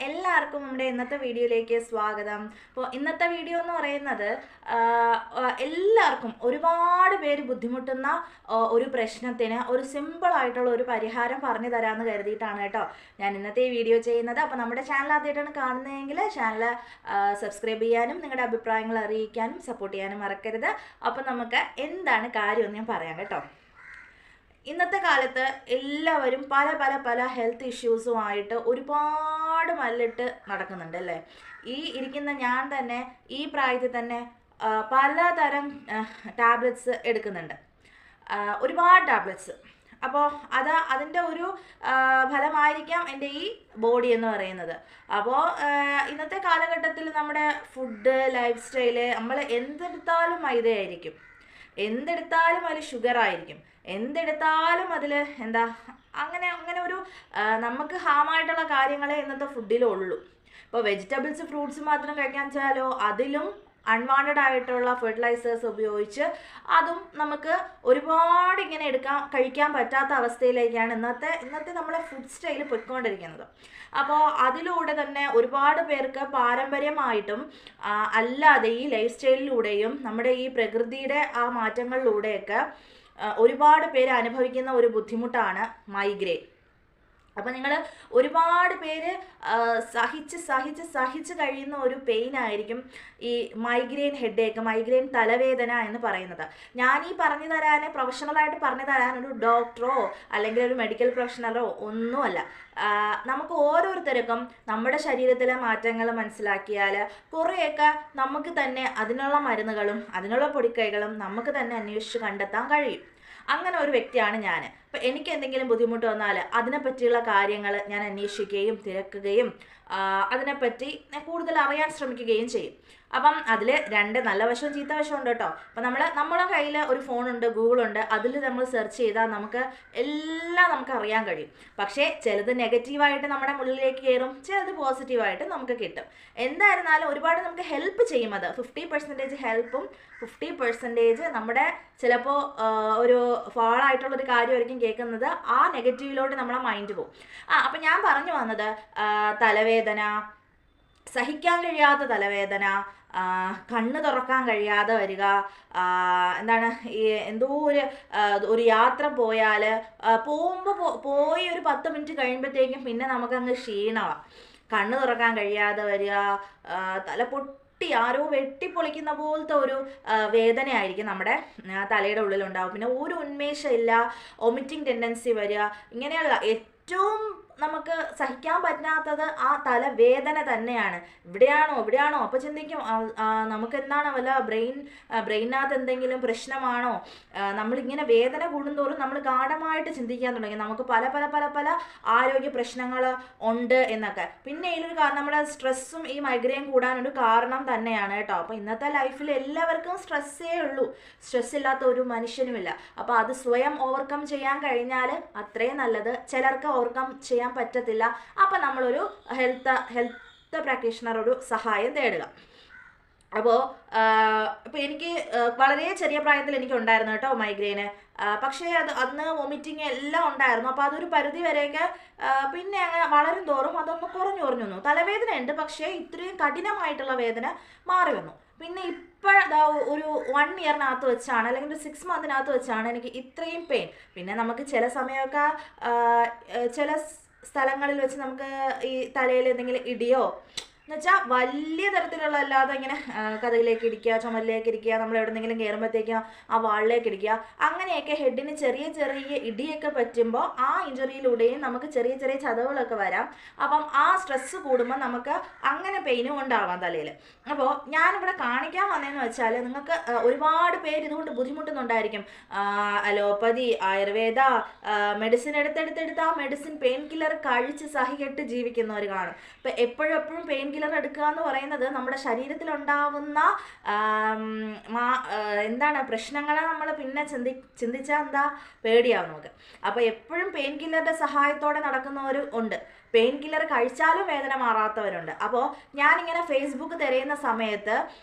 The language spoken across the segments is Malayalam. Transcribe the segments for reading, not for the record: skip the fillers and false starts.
എല്ലാവർക്കും നമ്മുടെ ഇന്നത്തെ വീഡിയോയിലേക്ക് സ്വാഗതം. അപ്പോൾ ഇന്നത്തെ വീഡിയോ എന്ന് പറയുന്നത് എല്ലാവർക്കും ഒരുപാട് പേര് ബുദ്ധിമുട്ടുന്ന ഒരു പ്രശ്നത്തിന് ഒരു സിമ്പിൾ ആയിട്ടുള്ള ഒരു പരിഹാരം പറഞ്ഞു തരാമെന്ന് കരുതിയിട്ടാണ് കേട്ടോ ഞാൻ ഇന്നത്തെ ഈ വീഡിയോ ചെയ്യുന്നത്. അപ്പോൾ നമ്മുടെ ചാനൽ ആദ്യമായിട്ടാണ് കാണുന്നതെങ്കിൽ ചാനൽ സബ്സ്ക്രൈബ് ചെയ്യാനും നിങ്ങളുടെ അഭിപ്രായങ്ങൾ അറിയിക്കാനും സപ്പോർട്ട് ചെയ്യാനും മറക്കരുത്. അപ്പോൾ നമുക്ക് എന്താണ് കാര്യമെന്ന് ഞാൻ പറയാം കേട്ടോ. ഇന്നത്തെ കാലത്ത് എല്ലാവരും പല പല പല ഹെൽത്ത് ഇഷ്യൂസുമായിട്ട് ഒരുപാട് മല്ലിട്ട് നടക്കുന്നുണ്ട് അല്ലേ. ഈ ഇരിക്കുന്ന ഞാൻ തന്നെ ഈ പ്രായത്തിൽ തന്നെ പലതരം ടാബ്ലറ്റ്സ് എടുക്കുന്നുണ്ട്, ഒരുപാട് ടാബ്ലറ്റ്സ്. അപ്പോൾ അതിൻ്റെ ഒരു ഫലമായിരിക്കാം എൻ്റെ ഈ ബോഡി എന്ന് പറയുന്നത്. അപ്പോൾ ഇന്നത്തെ കാലഘട്ടത്തിൽ നമ്മുടെ ഫുഡ് ലൈഫ് സ്റ്റൈല് നമ്മൾ എന്തെടുത്താലും മൈദയായിരിക്കും, എന്തെടുത്താലും അതിൽ ഷുഗർ ആയിരിക്കും, എന്തെടുത്താലും അതിൽ അങ്ങനെ ഒരു നമുക്ക് ഹാമായിട്ടുള്ള കാര്യങ്ങളെ ഇന്നത്തെ ഫുഡിലുള്ളൂ. ഇപ്പോൾ വെജിറ്റബിൾസ് ഫ്രൂട്ട്സ് മാത്രം കഴിക്കാൻ വെച്ചാലോ അതിലും അൺവാണ്ടഡ് ആയിട്ടുള്ള ഫെർട്ടിലൈസേഴ്സ് ഉപയോഗിച്ച് അതും നമുക്ക് ഒരുപാട് ഇങ്ങനെ കഴിക്കാൻ പറ്റാത്ത അവസ്ഥയിലേക്കാണ് ഇന്നത്തെ നമ്മളെ ഫുഡ് സ്റ്റൈൽ പൊയ്ക്കൊണ്ടിരിക്കുന്നത്. അപ്പോൾ അതിലൂടെ തന്നെ ഒരുപാട് പേർക്ക് പാരമ്പര്യമായിട്ടും അല്ലാതെ ഈ ലൈഫ് സ്റ്റൈലിലൂടെയും നമ്മുടെ ഈ പ്രകൃതിയുടെ ആ മാറ്റങ്ങളിലൂടെയൊക്കെ ഒരുപാട് പേര് അനുഭവിക്കുന്ന ഒരു ബുദ്ധിമുട്ടാണ് മൈഗ്രെയിൻ. അപ്പം നിങ്ങൾ ഒരുപാട് പേര് സഹിച്ച് കഴിയുന്ന ഒരു പെയിൻ ആയിരിക്കും ഈ മൈഗ്രെയിൻ ഹെഡേക്ക്, മൈഗ്രെയിൻ തലവേദന എന്ന് പറയുന്നത്. ഞാൻ ഈ പറഞ്ഞു തരാൻ പ്രൊഫഷണലായിട്ട് പറഞ്ഞു തരാൻ ഒരു ഡോക്ടറോ അല്ലെങ്കിൽ ഒരു മെഡിക്കൽ പ്രൊഫഷണലോ ഒന്നുമല്ല. നമുക്ക് ഓരോരുത്തർക്കും നമ്മുടെ ശരീരത്തിലെ മാറ്റങ്ങൾ മനസ്സിലാക്കിയാൽ കുറേയൊക്കെ നമുക്ക് തന്നെ അതിനുള്ള മരുന്നുകളും അതിനുള്ള പൊടിക്കൈകളും നമുക്ക് തന്നെ അന്വേഷിച്ച് കണ്ടെത്താൻ കഴിയും. അങ്ങനെ ഒരു വ്യക്തിയാണ് ഞാൻ. അപ്പം എനിക്ക് എന്തെങ്കിലും ബുദ്ധിമുട്ട് വന്നാൽ അതിനെപ്പറ്റിയുള്ള കാര്യങ്ങൾ ഞാൻ അന്വേഷിക്കുകയും തിരക്കുകയും അതിനെപ്പറ്റി കൂടുതൽ അറിയാൻ ശ്രമിക്കുകയും ചെയ്യും. അപ്പം അതിൽ രണ്ട് നല്ല വശവും ചീത്ത വശവും ഉണ്ട് കേട്ടോ. അപ്പം നമ്മുടെ കയ്യിൽ ഒരു ഫോണുണ്ട്, ഗൂഗിളുണ്ട്, അതിൽ നമ്മൾ സെർച്ച് ചെയ്താൽ നമുക്ക് അറിയാൻ കഴിയും. പക്ഷേ ചിലത് നെഗറ്റീവായിട്ട് നമ്മുടെ ഉള്ളിലേക്ക് കയറും, ചിലത് പോസിറ്റീവായിട്ട് നമുക്ക് കിട്ടും. എന്തായിരുന്നാലും ഒരുപാട് നമുക്ക് ഹെൽപ്പ് ചെയ്യും. അത് 50% ഹെൽപ്പും 50% നമ്മുടെ ചിലപ്പോൾ ഒരു ഫാളായിട്ടുള്ളൊരു കാര്യമായിരിക്കും കേൾക്കുന്നത്. ആ നെഗറ്റീവിലോട്ട് നമ്മളെ മൈൻഡ് പോകും. അപ്പം ഞാൻ പറഞ്ഞു വന്നത് തലവേദന, സഹിക്കാൻ കഴിയാത്ത തലവേദന, കണ്ണ് തുറക്കാൻ കഴിയാതെ വരിക, ഈ എന്തോ ഒരു യാത്ര പോയാൽ പോയി ഒരു 10 മിനിറ്റ് കഴിയുമ്പോഴത്തേക്കും പിന്നെ നമുക്കങ്ങ് ക്ഷീണമാണ്, കണ്ണ് തുറക്കാൻ കഴിയാതെ വരിക, തല ആരോ വെട്ടിപ്പൊളിക്കുന്ന പോലത്തെ ഒരു വേദനയായിരിക്കും നമ്മുടെ തലയുടെ ഉള്ളിലുണ്ടാവും. പിന്നെ ഒരു ഉന്മേഷമില്ല, വൊമിറ്റിംഗ് ടെൻഡൻസി വരിക, ഇങ്ങനെയുള്ള ഏറ്റവും നമുക്ക് സഹിക്കാൻ പറ്റാത്തത് ആ തലവേദന തന്നെയാണ്. ഇവിടെയാണോ അപ്പോൾ ചിന്തിക്കും നമുക്ക് എന്താണ് വല്ല ബ്രെയിനകത്ത് എന്തെങ്കിലും പ്രശ്നമാണോ. നമ്മളിങ്ങനെ വേദന കൂടുന്തോറും നമ്മൾ ഗാഢമായിട്ട് ചിന്തിക്കാൻ തുടങ്ങി നമുക്ക് പല പല പല പല ആരോഗ്യ പ്രശ്നങ്ങൾ ഉണ്ട് എന്നൊക്കെ. പിന്നെ ഇതിലൊരു നമ്മുടെ സ്ട്രെസ്സും ഈ മൈഗ്രെയിൻ കൂടാനൊരു കാരണം തന്നെയാണ് കേട്ടോ. അപ്പോൾ ഇന്നത്തെ ലൈഫിൽ എല്ലാവർക്കും സ്ട്രെസ്സേ ഉള്ളൂ, സ്ട്രെസ് ഇല്ലാത്ത ഒരു മനുഷ്യനുമില്ല. അപ്പോൾ അത് സ്വയം ഓവർകം ചെയ്യാൻ കഴിഞ്ഞാൽ അത്രയും നല്ലത്. ചിലർക്ക് ഓവർകം ചെയ്യാൻ പറ്റത്തില്ല. അപ്പം നമ്മളൊരു ഹെൽത്ത് പ്രാക്ടീഷണറൊരു സഹായം തേടുക. അപ്പോൾ എനിക്ക് വളരെ ചെറിയ പ്രായത്തിൽ എനിക്ക് ഉണ്ടായിരുന്നു കേട്ടോ മൈഗ്രെയിന്. പക്ഷേ അന്ന് വൊമിറ്റിങ് എല്ലാം ഉണ്ടായിരുന്നു. അപ്പോൾ അതൊരു പരിധി വരെയൊക്കെ പിന്നെ അങ്ങനെ വളരും തോറും അതൊന്ന് കുറഞ്ഞു വന്നു. തലവേദന ഉണ്ട്, പക്ഷേ ഇത്രയും കഠിനമായിട്ടുള്ള വേദന മാറി വന്നു. പിന്നെ ഇപ്പോഴതാ ഒരു 1 ഇയറിനകത്ത് വെച്ചാണ് അല്ലെങ്കിൽ ഒരു 6 മന്തിനകത്ത് വെച്ചാണ് എനിക്ക് ഇത്രയും പെയിൻ. പിന്നെ നമുക്ക് ചില സമയമൊക്കെ ചില സ്ഥലങ്ങളിൽ വെച്ച് നമുക്ക് ഈ തലയിൽ എന്തെങ്കിലും ഇടിയോ എന്നുവെച്ചാൽ വലിയ തരത്തിലുള്ള അല്ലാതെ ഇങ്ങനെ കഥയിലേക്ക് ഇടിക്കുക, ചുമലിലേക്ക് ഇടിക്കുക, നമ്മൾ എവിടെന്നെങ്കിലും കയറുമ്പോഴത്തേക്കും ആ വാളിലേക്ക് ഇടിക്കുക, അങ്ങനെയൊക്കെ ഹെഡിന് ചെറിയ ചെറിയ ഇടിയൊക്കെ പറ്റുമ്പോൾ ആ ഇഞ്ചുറിയിലൂടെയും നമുക്ക് ചെറിയ ചെറിയ ചതവുകളൊക്കെ വരാം. അപ്പം ആ സ്ട്രെസ്സ് കൂടുമ്പോൾ നമുക്ക് അങ്ങനെ പെയിനും ഉണ്ടാവാം തലയിൽ. അപ്പോൾ ഞാനിവിടെ കാണിക്കാൻ വന്നതെന്ന് വെച്ചാൽ നിങ്ങൾക്ക് ഒരുപാട് പേര് ഇതുകൊണ്ട് ബുദ്ധിമുട്ടുന്നുണ്ടായിരിക്കും. അലോപ്പതി, ആയുർവേദ മെഡിസിൻ എടുത്തെടുത്ത് ആ മെഡിസിൻ പെയിൻ കില്ലർ കഴിച്ച് സഹികെട്ട് ജീവിക്കുന്നവർ കാണും. ഇപ്പം എപ്പോഴും പെയിൻ കില്ലർ എടുക്കുക എന്ന് പറയുന്നത് നമ്മുടെ ശരീരത്തിലുണ്ടാവുന്ന പ്രശ്നങ്ങളെ നമ്മൾ പിന്നെ ചിന്തിച്ചാൽ പേടിയാവും നമുക്ക്. അപ്പോൾ എപ്പോഴും പെയിൻ കില്ലറുടെ സഹായത്തോടെ നടക്കുന്നവർ ഉണ്ട്, പെയിൻ കില്ലർ കഴിച്ചാലും വേദന മാറാത്തവരുണ്ട്. അപ്പോൾ ഞാനിങ്ങനെ ഫേസ്ബുക്ക് തിരയുന്ന സമയത്ത്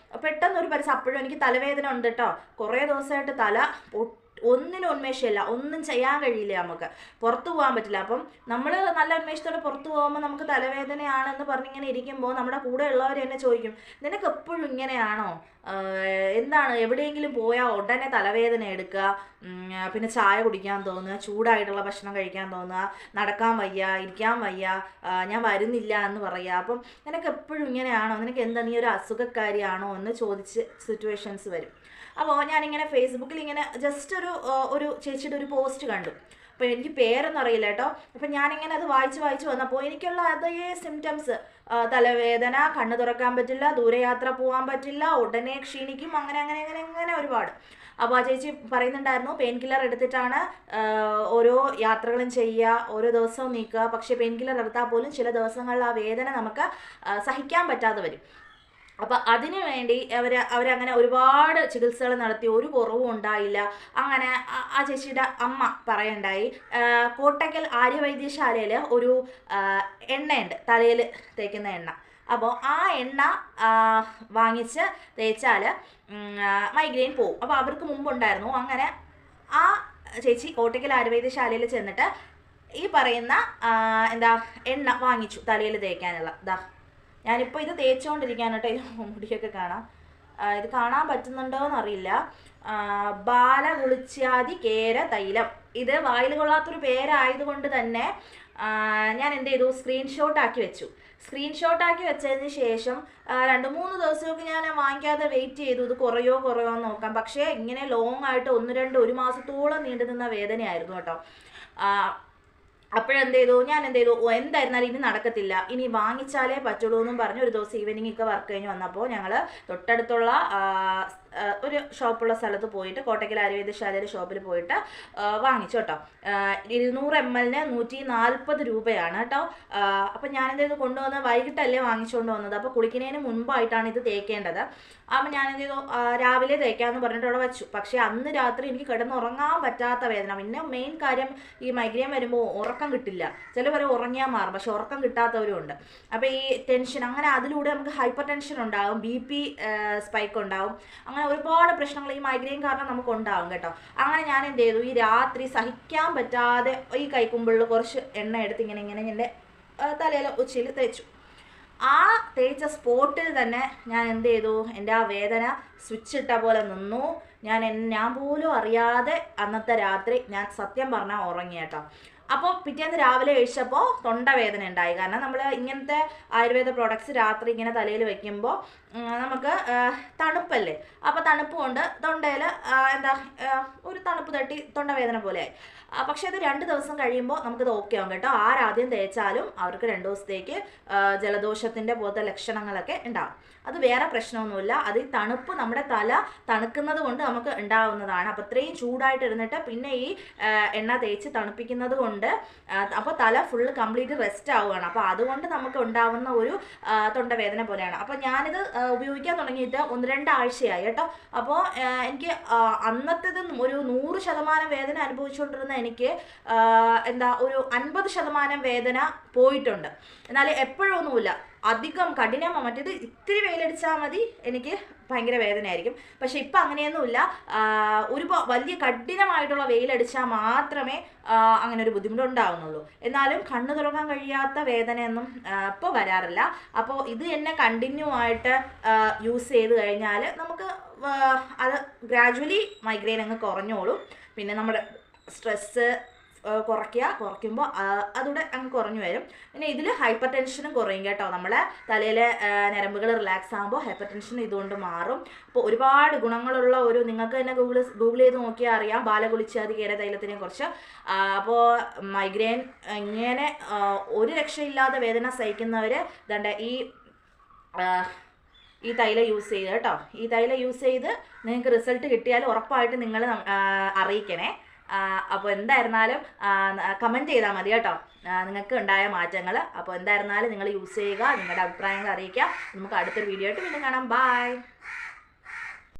പെട്ടെന്നൊരു അപ്പോഴും എനിക്ക് തലവേദന ഉണ്ട് കേട്ടോ, കുറേ ദിവസമായിട്ട് തല ഒന്നിനും ഉന്മേഷമില്ല, ഒന്നും ചെയ്യാൻ കഴിയില്ല, നമുക്ക് പുറത്തു പോകാൻ പറ്റില്ല. അപ്പം നമ്മൾ നല്ല ഉന്മേഷത്തോടെ പുറത്തു പോകുമ്പോൾ നമുക്ക് തലവേദനയാണെന്ന് പറഞ്ഞിങ്ങനെ ഇരിക്കുമ്പോൾ നമ്മുടെ കൂടെ ഉള്ളവർ എന്നെ ചോദിക്കും, നിനക്ക് എപ്പോഴും ഇങ്ങനെയാണോ, എന്താണ് എവിടെയെങ്കിലും പോയാൽ ഉടനെ തലവേദന എടുക്കുക, പിന്നെ ചായ കുടിക്കാൻ തോന്നുക, ചൂടായിട്ടുള്ള ഭക്ഷണം കഴിക്കാൻ തോന്നുക, നടക്കാൻ വയ്യ, ഇരിക്കാൻ വയ്യ, ഞാൻ വരുന്നില്ല എന്ന് പറയുക. അപ്പം നിനക്ക് എപ്പോഴും ഇങ്ങനെയാണോ, നിനക്ക് എന്താ, നീ ഒരു അസുഖക്കാരിയാണോ എന്ന് ചോദിച്ച് സിറ്റുവേഷൻസ് വരും. അപ്പോൾ ഞാനിങ്ങനെ ഫേസ്ബുക്കിൽ ഇങ്ങനെ ജസ്റ്റ് ഒരു ചേച്ചിയുടെ ഒരു പോസ്റ്റ് കണ്ടു. അപ്പോൾ എനിക്ക് പേരൊന്നും അറിയില്ല കേട്ടോ. അപ്പം ഞാനിങ്ങനെ അത് വായിച്ച് വന്നപ്പോൾ എനിക്കുള്ള അതേ സിംറ്റംസ്, തലവേദന, കണ്ണ് തുറക്കാൻ പറ്റില്ല, ദൂരയാത്ര പോകാൻ പറ്റില്ല, ഉടനെ ക്ഷീണിക്കും, അങ്ങനെ ഒരുപാട്. അപ്പോൾ ആ ചേച്ചി പറയുന്നുണ്ടായിരുന്നു, പെയിൻ കില്ലർ എടുത്തിട്ടാണ് ഓരോ യാത്രകളും ചെയ്യുക, ഓരോ ദിവസവും നീക്കുക. പക്ഷേ പെയിൻ കില്ലർ എടുത്താൽ പോലും ചില ദിവസങ്ങളിൽ ആ വേദന നമുക്ക് സഹിക്കാൻ പറ്റാതെ വരും. അപ്പം അതിനു വേണ്ടി അവരങ്ങനെ ഒരുപാട് ചികിത്സകൾ നടത്തി, ഒരു കുറവും ഉണ്ടായില്ല. അങ്ങനെ ആ ചേച്ചിയുടെ അമ്മ പറയണ്ടായി, കോട്ടയ്ക്കൽ ആര്യവൈദ്യശാലയിൽ ഒരു എണ്ണയുണ്ട്, തലയിൽ തേക്കുന്ന എണ്ണ. അപ്പോൾ ആ എണ്ണ വാങ്ങിച്ച് തേച്ചാൽ മൈഗ്രെയിൻ പോവും. അപ്പോൾ അവർക്ക് മുമ്പുണ്ടായിരുന്നു. അങ്ങനെ ആ ചേച്ചി കോട്ടയ്ക്കൽ ആര്യവൈദ്യശാലയിൽ ചെന്നിട്ട് ഈ പറയുന്ന എണ്ണ വാങ്ങിച്ചു തലയിൽ തേക്കാനുള്ള. ഞാനിപ്പോൾ ഇത് തേച്ചുകൊണ്ടിരിക്കുകയാണ് കേട്ടോ. ഇത് മുടിയൊക്കെ കാണാം, ഇത് കാണാൻ പറ്റുന്നുണ്ടോ എന്നറിയില്ല. ബാലകുളിച്ചാതി കേര തൈലം. ഇത് വായിൽ കൊള്ളാത്തൊരു പേരായതുകൊണ്ട് തന്നെ ഞാൻ എന്ത് ചെയ്തു, സ്ക്രീൻഷോട്ടാക്കി വെച്ചതിന് ശേഷം 2-3 ദിവസമൊക്കെ ഞാൻ വാങ്ങിക്കാതെ വെയിറ്റ് ചെയ്തു, ഇത് കുറയോ എന്ന് നോക്കാം. പക്ഷേ ഇങ്ങനെ ലോങ് ആയിട്ട് 1 മാസത്തോളം നീണ്ടു നിന്ന വേദനയായിരുന്നു കേട്ടോ. അപ്പോഴെന്ത് ചെയ്തു, ഞാൻ എന്തായിരുന്നാലും ഇനി നടക്കത്തില്ല, ഇനി വാങ്ങിച്ചാലേ പറ്റുള്ളൂ എന്നും പറഞ്ഞ് ഒരു ദിവസം ഈവനിങ് ഒക്കെ വർക്ക് കഴിഞ്ഞ് വന്നപ്പോൾ ഞങ്ങൾ തൊട്ടടുത്തുള്ള ഒരു ഷോപ്പുള്ള സ്ഥലത്ത് പോയിട്ട്, കോട്ടയ്ക്കൽ ആര്യവൈദ്യശാലയുടെ ഷോപ്പിൽ പോയിട്ട് വാങ്ങിച്ചു കേട്ടോ. 200 ml 140 രൂപയാണ് കേട്ടോ. അപ്പം ഞാനെന്ത് ചെയ്തു, കൊണ്ടുവന്ന് വൈകിട്ടല്ലേ വാങ്ങിച്ചുകൊണ്ട് വന്നത്. അപ്പോൾ കുളിക്കുന്നതിന് മുൻപായിട്ടാണ് ഇത് തേക്കേണ്ടത്. അപ്പം ഞാനെന്ത് ചെയ്തു, രാവിലെ തേക്കാമെന്ന് പറഞ്ഞിട്ട് അവിടെ വെച്ചു. പക്ഷേ അന്ന് രാത്രി എനിക്ക് കിടന്നുറങ്ങാൻ പറ്റാത്ത വേദന. പിന്നെ മെയിൻ കാര്യം, ഈ മൈഗ്രെയിൻ വരുമ്പോൾ ഉറക്കം കിട്ടില്ല. ചിലവർ ഉറങ്ങിയാൽ മാറും, പക്ഷെ ഉറക്കം കിട്ടാത്തവരും ഉണ്ട്. അപ്പോൾ ഈ ടെൻഷൻ, അങ്ങനെ അതിലൂടെ നമുക്ക് ഹൈപ്പർ ടെൻഷൻ ഉണ്ടാകും, BP സ്പൈക്ക് ഉണ്ടാകും, അങ്ങനെ ഒരുപാട് പ്രശ്നങ്ങൾ ഈ മൈഗ്രെയിൻ കാരണം നമുക്ക് ഉണ്ടാകും കേട്ടോ. അങ്ങനെ ഞാൻ എന്ത് ചെയ്തു, ഈ രാത്രി സഹിക്കാൻ പറ്റാതെ ഈ കൈക്കുമ്പിളിൽ കുറച്ച് എണ്ണ എടുത്ത് ഇങ്ങനെ എൻ്റെ തലയിൽ ഉച്ചയിൽ തേച്ചു. ആ തേച്ച സ്പോട്ടിൽ തന്നെ ഞാൻ എന്ത് ചെയ്തു, എൻ്റെ ആ വേദന സ്വിച്ച് ഇട്ട പോലെ നിന്നു. ഞാൻ പോലും അറിയാതെ അന്നത്തെ രാത്രി ഞാൻ സത്യം പറഞ്ഞാൽ ഉറങ്ങി കേട്ടോ. അപ്പോൾ പിറ്റേന്ന് രാവിലെ കഴിച്ചപ്പോൾ തൊണ്ടവേദന ഉണ്ടായി. കാരണം നമ്മൾ ഇങ്ങനത്തെ ആയുർവേദ പ്രോഡക്ട്സ് രാത്രി ഇങ്ങനെ തലയിൽ വെക്കുമ്പോൾ നമുക്ക് തണുപ്പല്ലേ, അപ്പോൾ തണുപ്പ് കൊണ്ട് തൊണ്ടയിൽ ഒരു തണുപ്പ് തട്ടി തൊണ്ടവേദന പോലെയായി. പക്ഷേ അത് 2 ദിവസം കഴിയുമ്പോൾ നമുക്കത് ഓക്കെ ആവും കേട്ടോ. ആരാദ്യം തേച്ചാലും അവർക്ക് 2 ദിവസത്തേക്ക് ജലദോഷത്തിൻ്റെ പോലത്തെ ലക്ഷണങ്ങളൊക്കെ ഉണ്ടാകും. അത് വേറെ പ്രശ്നമൊന്നുമില്ല. അത് ഈ തണുപ്പ്, നമ്മുടെ തല തണുക്കുന്നത് കൊണ്ട് നമുക്ക് ഉണ്ടാവുന്നതാണ്. അപ്പോൾ ഇത്രയും ചൂടായിട്ട് ഇരുന്നിട്ട് പിന്നെ ഈ എണ്ണ തേച്ച് തണുപ്പിക്കുന്നത് കൊണ്ട് അപ്പോൾ തല ഫുള്ള് കംപ്ലീറ്റ് റെസ്റ്റ് ആവുകയാണ്. അപ്പോൾ അതുകൊണ്ട് നമുക്ക് ഉണ്ടാവുന്ന ഒരു തൊണ്ടവേദന പോലെയാണ്. അപ്പോൾ ഞാനിത് ഉപയോഗിക്കാൻ തുടങ്ങിയിട്ട് 1-2 ആഴ്ചയായി കേട്ടോ. അപ്പോൾ എനിക്ക് അന്നത്തേത് ഒരു 100% വേദന അനുഭവിച്ചുകൊണ്ടിരുന്ന എനിക്ക് ഒരു 50% വേദന പോയിട്ടുണ്ട്. എന്നാൽ എപ്പോഴൊന്നുമില്ല, അധികം കഠിനമോ മറ്റേത് ഇത്തിരി വെയിലടിച്ചാൽ മതി എനിക്ക് ഭയങ്കര വേദനയായിരിക്കും. പക്ഷെ ഇപ്പം അങ്ങനെയൊന്നുമില്ല. ഒരു വലിയ കഠിനമായിട്ടുള്ള വെയിലടിച്ചാൽ മാത്രമേ അങ്ങനെ ഒരു ബുദ്ധിമുട്ടുണ്ടാകുന്നുള്ളൂ. എന്നാലും കണ്ണ് തുറക്കാൻ കഴിയാത്ത വേദനയൊന്നും ഇപ്പോൾ വരാറില്ല. അപ്പോൾ ഇത് എന്നെ കണ്ടിന്യൂ ആയിട്ട് യൂസ് ചെയ്ത് കഴിഞ്ഞാൽ നമുക്ക് അത് ഗ്രാജുവലി മൈഗ്രെയിൻ അങ്ങ് കുറഞ്ഞോളും. പിന്നെ നമ്മുടെ സ്ട്രെസ്സ് കുറയ്ക്കുമ്പോൾ അതുകൂടെ അങ്ങ് കുറഞ്ഞു വരും. പിന്നെ ഇതിൽ ഹൈപ്പർ ടെൻഷനും കുറയും കേട്ടോ. നമ്മളെ തലയിലെ ഞരമ്പുകൾ റിലാക്സ് ആകുമ്പോൾ ഹൈപ്പർ ടെൻഷൻ ഇതുകൊണ്ട് മാറും. അപ്പോൾ ഒരുപാട് ഗുണങ്ങളുള്ള നിങ്ങൾക്ക് തന്നെ ഗൂഗിൾ ചെയ്ത് നോക്കിയാൽ അറിയാം ബാലകുളിച്ചാതി കേര തൈലത്തിനെ കുറിച്ച്. അപ്പോൾ മൈഗ്രെയിൻ ഇങ്ങനെ ഒരു രക്ഷയില്ലാതെ വേദന സഹിക്കുന്നവർ ദണ്ട ഈ തൈല യൂസ് ചെയ്ത് കേട്ടോ. ഈ തൈല യൂസ് ചെയ്ത് നിങ്ങൾക്ക് റിസൾട്ട് കിട്ടിയാൽ ഉറപ്പായിട്ട് നിങ്ങൾ അറിയിക്കണേ. അപ്പോൾ എന്തായിരുന്നാലും കമൻറ്റ് ചെയ്താൽ മതി കേട്ടോ നിങ്ങൾക്ക് ഉണ്ടായ മാറ്റങ്ങൾ. അപ്പോൾ എന്തായിരുന്നാലും നിങ്ങൾ യൂസ് ചെയ്യുക, നിങ്ങളുടെ അഭിപ്രായങ്ങൾ അറിയിക്കുക. നമുക്ക് അടുത്തൊരു വീഡിയോ ആയിട്ട് വീണ്ടും കാണാം. ബൈ.